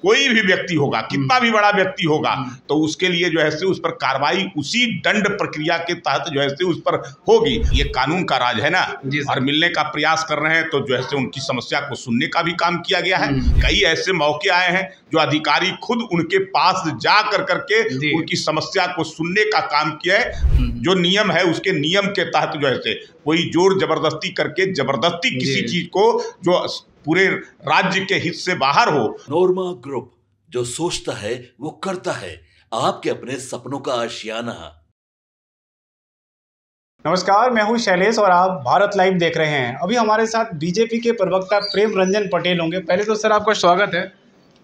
कोई भी व्यक्ति होगा, कितना भी बड़ा व्यक्ति होगा, तो उसके लिए जो है से उस पर कार्रवाई उसी दंड प्रक्रिया के तहत जो है से उस पर होगी। ये कानून का राज है ना, और मिलने का प्रयास कर रहे हैं तो जो है से उनकी समस्या को सुनने का भी काम किया गया है। कई ऐसे मौके आए हैं जो अधिकारी खुद उनके पास जा करके उनकी समस्या को सुनने का काम किया है। जो नियम है उसके नियम के तहत जो है से कोई जोर जबरदस्ती करके जबरदस्ती किसी चीज को जो पूरे राज्य के हित से बाहर हो। नोरमा ग्रुप, जो सोचता है वो करता है, आपके अपने सपनों का आशियाना। नमस्कार, मैं हूं शैलेश और आप भारत लाइव देख रहे हैं। अभी हमारे साथ बीजेपी के प्रवक्ता प्रेम रंजन पटेल होंगे। पहले तो सर आपका स्वागत है।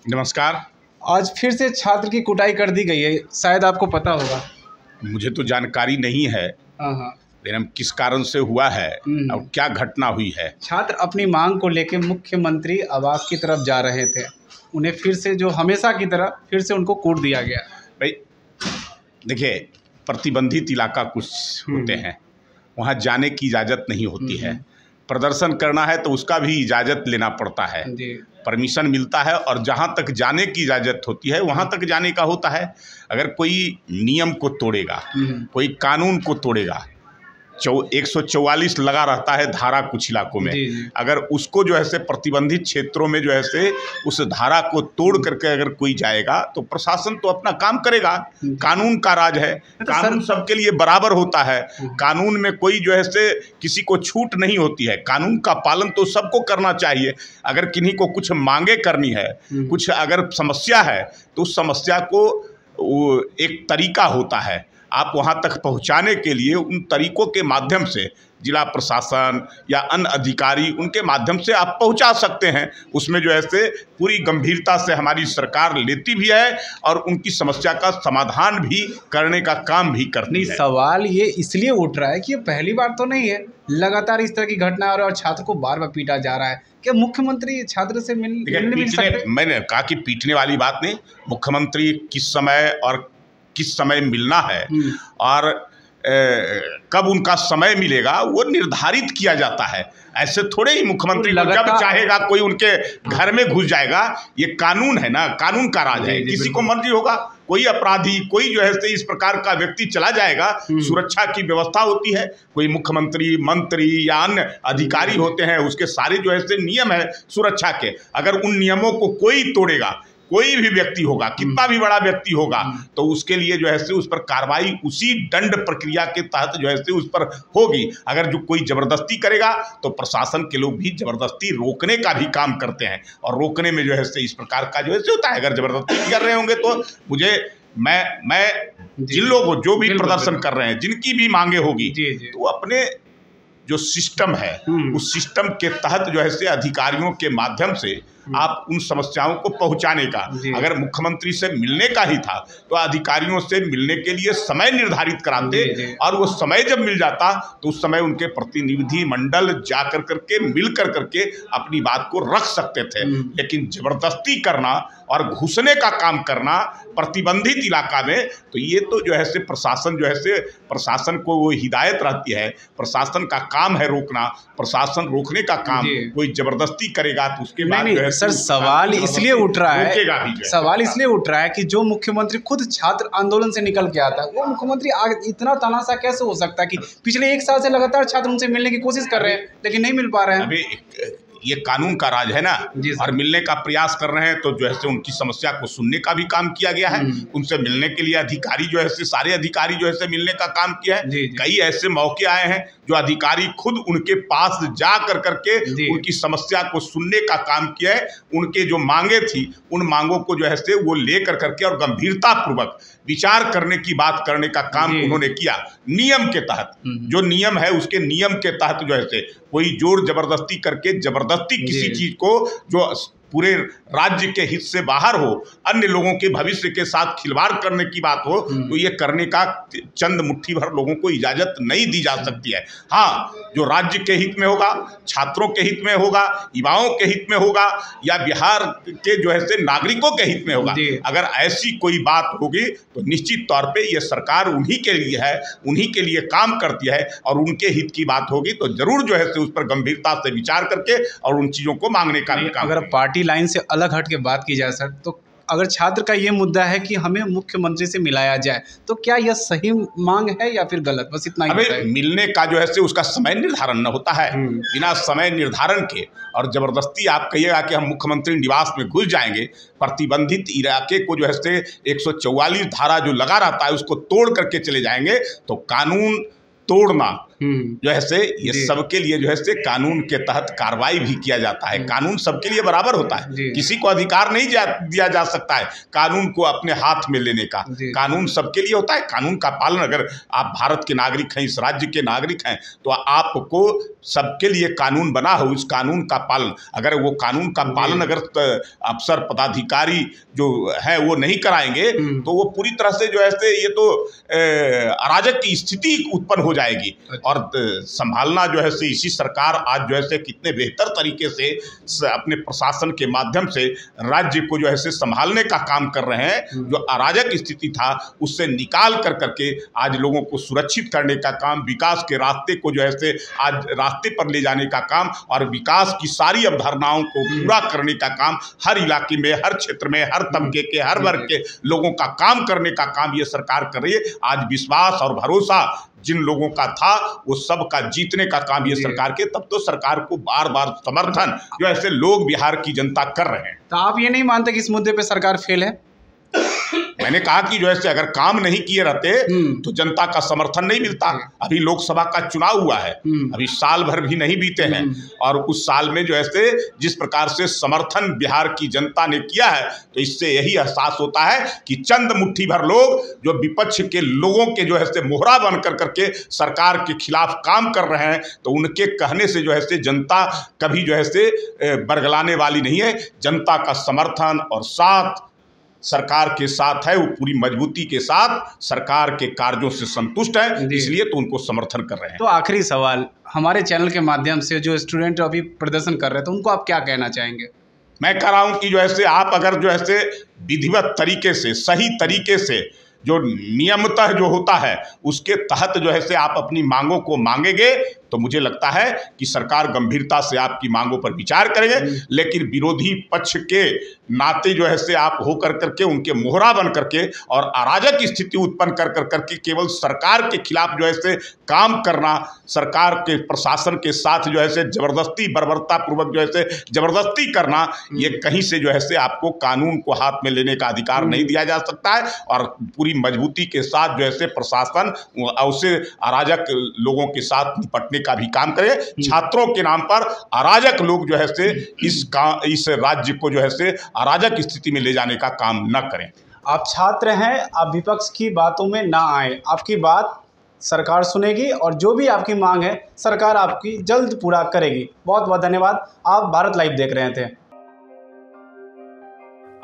नमस्कार। आज फिर से छात्र की कुटाई कर दी गई है, शायद आपको पता होगा। मुझे तो जानकारी नहीं है किस कारण से हुआ है और क्या घटना हुई है। छात्र अपनी मांग को लेकर मुख्यमंत्री आवास की तरफ जा रहे थे, उन्हें फिर से जो हमेशा की तरह फिर से उनको कूट दिया गया। भाई देखिए, प्रतिबंधित इलाका कुछ होते हैं, वहाँ जाने की इजाज़त नहीं होती है। प्रदर्शन करना है तो उसका भी इजाज़त लेना पड़ता है, परमिशन मिलता है, और जहाँ तक जाने की इजाज़त होती है वहाँ तक जाने का होता है। अगर कोई नियम को तोड़ेगा, कोई कानून को तोड़ेगा, 144 लगा रहता है धारा कुछ इलाकों में, अगर उसको जो है से प्रतिबंधित क्षेत्रों में जो है से उस धारा को तोड़ करके अगर कोई जाएगा तो प्रशासन तो अपना काम करेगा। कानून का राज है, कानून सबके लिए बराबर होता है। कानून में कोई जो है से किसी को छूट नहीं होती है, कानून का पालन तो सबको करना चाहिए। अगर किन्हीं को कुछ मांगे करनी है, कुछ अगर समस्या है, तो उस समस्या को एक तरीका होता है, आप वहाँ तक पहुँचाने के लिए उन तरीकों के माध्यम से जिला प्रशासन या अन्य अधिकारी उनके माध्यम से आप पहुँचा सकते हैं। उसमें जो है से पूरी गंभीरता से हमारी सरकार लेती भी है और उनकी समस्या का समाधान भी करने का काम भी करती है। सवाल ये इसलिए उठ रहा है कि ये पहली बार तो नहीं है, लगातार इस तरह की घटना और छात्र को बार बार पीटा जा रहा है। क्या मुख्यमंत्री छात्र से मिल सकते? मैंने कहा कि पीटने वाली बात नहीं, मुख्यमंत्री किस समय और किस समय मिलना है और कब उनका समय मिलेगा वो निर्धारित किया जाता है। ऐसे थोड़े ही मुख्यमंत्री जब चाहेगा कोई उनके घर में घुस जाएगा। ये कानून है ना, कानून का राज है, किसी को मर्जी होगा, कोई अपराधी, कोई जो है से इस प्रकार का व्यक्ति चला जाएगा, सुरक्षा की व्यवस्था होती है, कोई मुख्यमंत्री, मंत्री या अन्य अधिकारी होते हैं, उसके सारे जो है से नियम है सुरक्षा के। अगर उन नियमों को कोई तोड़ेगा, कोई भी व्यक्ति होगा, कितना भी बड़ा व्यक्ति होगा, तो उसके लिए जो है से उस पर कार्रवाई उसी दंड प्रक्रिया के तहत जो है से उस पर होगी। अगर जो कोई जबरदस्ती करेगा तो प्रशासन के लोग भी जबरदस्ती रोकने का भी काम करते हैं, और रोकने में जो है से इस प्रकार का जो है से होता है। अगर जबरदस्ती कर रहे होंगे तो मैं जिन लोगों जो भी प्रदर्शन कर रहे हैं, जिनकी भी मांगे होगी, तो अपने जो सिस्टम है उस सिस्टम के तहत जो है से अधिकारियों के माध्यम से आप उन समस्याओं को पहुंचाने का, अगर मुख्यमंत्री से मिलने का ही था तो अधिकारियों से मिलने के लिए समय निर्धारित कराते, और वो समय जब मिल जाता तो उस समय उनके प्रतिनिधि मंडल जाकर करके मिल करके अपनी बात को रख सकते थे। लेकिन जबरदस्ती करना और घुसने का काम करना प्रतिबंधित इलाका में, तो ये तो जो है से प्रशासन जो है से प्रशासन को वो हिदायत रहती है, प्रशासन का काम है रोकना, प्रशासन रोकने का काम, कोई जबरदस्ती करेगा तो उसके बाद जो है सर सवाल इसलिए उठ रहा है कि जो मुख्यमंत्री खुद छात्र आंदोलन से निकल के आता है, वो मुख्यमंत्री इतना तनाशा कैसे हो सकता है कि पिछले 1 साल से लगातार छात्र उनसे मिलने की कोशिश कर रहे हैं लेकिन नहीं मिल पा रहे हैं। अभी ये कानून का राज है ना, और मिलने का प्रयास कर रहे हैं तो जो है से उनकी समस्या को सुनने का भी काम किया गया है। उनसे मिलने के लिए अधिकारी जो है से सारे अधिकारी जो है से मिलने का काम किया है। कई ऐसे मौके आए हैं जो अधिकारी खुद उनके पास जा करके उनकी समस्या को सुनने का काम किया है। उनके जो मांगे थी उन मांगों को जो है से वो ले करके और गंभीरता पूर्वक विचार करने की बात करने का काम उन्होंने किया। नियम के तहत, जो नियम है उसके नियम के तहत जो है से कोई जोर जबरदस्ती करके जबरदस्ती किसी चीज को जो पूरे राज्य के हित से बाहर हो, अन्य लोगों के भविष्य के साथ खिलवाड़ करने की बात हो, तो ये करने का चंद मुट्ठी भर लोगों को इजाजत नहीं दी जा सकती है। हाँ, जो राज्य के हित में होगा, छात्रों के हित में होगा, युवाओं के हित में होगा, या बिहार के जो है से नागरिकों के हित में होगा, अगर ऐसी कोई बात होगी तो निश्चित तौर पे ये सरकार उन्हीं के लिए है, उन्हीं के लिए काम करती है, और उनके हित की बात होगी तो जरूर जो है से उस पर गंभीरता से विचार करके और उन चीजों को मांगने का भी काम। अगर पार्टी पार्टी लाइन से अलग हट के बात की जाए सर, तो अगर छात्र का ये मुद्दा है कि हमें मुख्यमंत्री से मिलाया जाए, तो क्या यह सही मांग है या फिर गलत? बस इतना ही अबे मिलने का जो है से उसका समय निर्धारण न होता है। बिना समय निर्धारण के और जबरदस्ती आप कहिएगा कि हम मुख्यमंत्री निवास में घुस जाएंगे, प्रतिबंधित इलाके को जो है से 144 धारा जो लगा रहता है उसको तोड़ करके चले जाएंगे, तो कानून तोड़ना जो है से ये सबके लिए जो है से कानून के तहत कार्रवाई भी किया जाता है। कानून सबके लिए बराबर होता है, किसी को अधिकार नहीं दिया जा सकता है कानून को अपने हाथ में लेने का। कानून सबके लिए होता है, कानून का पालन, अगर आप भारत के नागरिक हैं, इस राज्य के नागरिक हैं, तो आपको सबके लिए कानून बना हो, उस कानून का पालन, अगर वो कानून का पालन अगर अफसर पदाधिकारी जो है वो नहीं कराएंगे तो वो पूरी तरह से जो है से ये तो अराजक की स्थिति उत्पन्न हो जाएगी। और संभालना जो है से इसी सरकार आज जो है से कितने बेहतर तरीके से अपने प्रशासन के माध्यम से राज्य को जो है से संभालने का काम कर रहे हैं। जो अराजक स्थिति था उससे निकाल कर करके आज लोगों को सुरक्षित करने का काम, विकास के रास्ते को जो है से आज रास्ते पर ले जाने का काम और विकास की सारी अवधारणाओं को पूरा करने का काम हर इलाके में, हर क्षेत्र में, हर तबके के, हर वर्ग के लोगों का काम करने का काम ये सरकार कर रही है। आज विश्वास और भरोसा जिन लोगों का था वो सब का जीतने का काम ये सरकार के, तब तो सरकार को बार बार समर्थन जो ऐसे लोग बिहार की जनता कर रहे हैं। तो आप ये नहीं मानते कि इस मुद्दे पे सरकार फेल है? मैंने कहा कि जो है अगर काम नहीं किए रहते तो जनता का समर्थन नहीं मिलता। अभी लोकसभा का चुनाव हुआ है, अभी साल भर भी नहीं बीते हैं, और उस साल में जो है जिस प्रकार से समर्थन बिहार की जनता ने किया है, तो इससे यही एहसास होता है कि चंद मुट्ठी भर लोग जो विपक्ष के लोगों के जो है मोहरा बन कर करके सरकार के खिलाफ काम कर रहे हैं, तो उनके कहने से जो है जनता कभी जो है बरगलाने वाली नहीं है। जनता का समर्थन और साथ सरकार के साथ है, वो पूरी मजबूती के साथ सरकार के कार्यों से संतुष्ट है, इसलिए तो उनको समर्थन कर रहे हैं। तो आखिरी सवाल, हमारे चैनल के माध्यम से जो स्टूडेंट अभी प्रदर्शन कर रहे थे उनको आप क्या कहना चाहेंगे? मैं कह रहा हूं कि जो है आप अगर जो है विधिवत तरीके से, सही तरीके से, जो नियमतः जो होता है उसके तहत जो है आप अपनी मांगों को मांगेंगे, तो मुझे लगता है कि सरकार गंभीरता से आपकी मांगों पर विचार करेंगे। लेकिन विरोधी पक्ष के नाते जो है आप हो कर करके उनके मोहरा बन करके और अराजक स्थिति उत्पन्न कर करके केवल सरकार के खिलाफ जो है काम करना, सरकार के प्रशासन के साथ जो है जबरदस्ती, बर्बरता पूर्वक जो है जबरदस्ती करना, ये कहीं से जो है आपको कानून को हाथ में लेने का अधिकार नहीं दिया जा सकता है। और पूरी मजबूती के साथ जो है प्रशासन उसे अराजक लोगों के साथ निपटने का भी काम करे। छात्रों के नाम पर अराजक लोग जो है इस राज्य को जो है अराजक स्थिति में ले जाने का काम न करें। आप छात्र हैं, आप विपक्ष की बातों में ना आए, आपकी बात सरकार सुनेगी और जो भी आपकी मांग है सरकार आपकी जल्द पूरा करेगी। बहुत बहुत धन्यवाद। आप भारत लाइव देख रहे थे।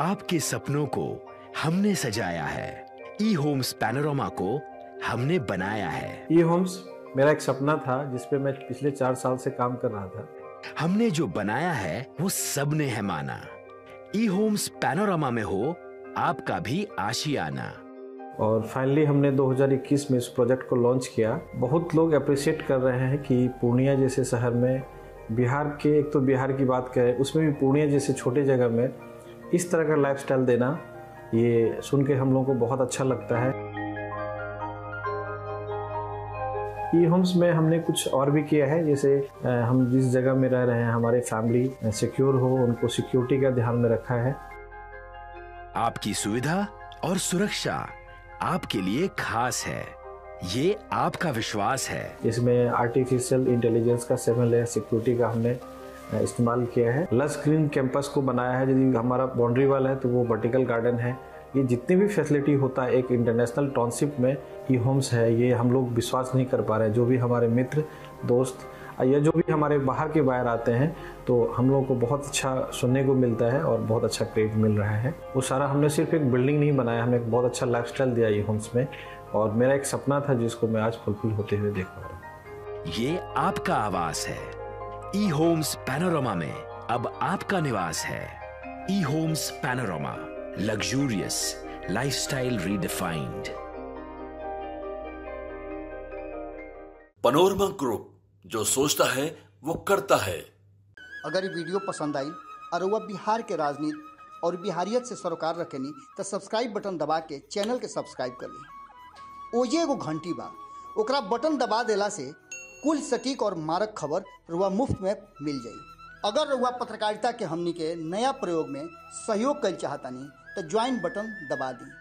आपके सपनों को हमने सजाया है, ई होम्स पैनोरमा को हमने बनाया है। ई होम्स मेरा एक सपना था जिस पे मैं पिछले 4 साल से काम कर रहा था। हमने जो बनाया है वो सबने है माना। ई होम्स पैनोरमा में हो आपका भी आशियाना। और फाइनली हमने 2021 में इस प्रोजेक्ट को लॉन्च किया। बहुत लोग अप्रिशिएट कर रहे हैं कि पूर्णिया जैसे शहर में, बिहार के, एक तो बिहार की बात करें उसमें भी पूर्णिया जैसे छोटे जगह में इस तरह का लाइफस्टाइल देना, ये सुन के हम लोगों को बहुत अच्छा लगता है। ई होम्स में हमने कुछ और भी किया है, जैसे हम जिस जगह में रह रहे हैं हमारे फैमिली सिक्योर हो, उनको सिक्योरिटी का ध्यान में रखा है। आपकी सुविधा और सुरक्षा आपके लिए खास है, ये आपका विश्वास है। इसमें आर्टिफिशियल इंटेलिजेंस का 7 लेयर सिक्योरिटी का हमने इस्तेमाल किया है। लस ग्रीन कैंपस को बनाया है। यदि हमारा बाउंड्री वाल है तो वो वर्टिकल गार्डन है। ये जितनी भी फैसिलिटी होता है एक इंटरनेशनल टाउनशिप में ई होम्स है, ये हम लोग विश्वास नहीं कर पा रहे हैं। जो भी हमारे मित्र, दोस्त या जो भी हमारे बाहर के बाहर आते हैं, तो हम लोगों को बहुत अच्छा सुनने को मिलता है और बहुत अच्छा क्रेडिट मिल रहा है। वो सारा हमने सिर्फ एक बिल्डिंग नहीं बनाया, हमें एक बहुत अच्छा लाइफस्टाइल दिया ई होम्स में, और मेरा एक सपना था जिसको मैं आज फुलफिल होते हुए देख पा रहा हूँ। ये आपका आवास है। ई होम्स पैनोरमा में अब आपका निवास है। E homes Panorama, luxurious lifestyle redefined. Panorama group, जो सोचता है वो करता है। अगर ये वीडियो पसंद आई और वह बिहार के राजनीति और बिहारियत से सरोकार रखेनी तो सब्सक्राइब बटन दबा के चैनल के सब्सक्राइब कर ली। ओजे एगो घंटी बा, ओकरा बटन दबा देला से कुल सटीक और मारक खबर रुआ मुफ्त में मिल जाई। अगर रुआ पत्रकारिता के हमनी के नया प्रयोग में सहयोग कर चाहतानी तो ज्वाइन बटन दबा दी।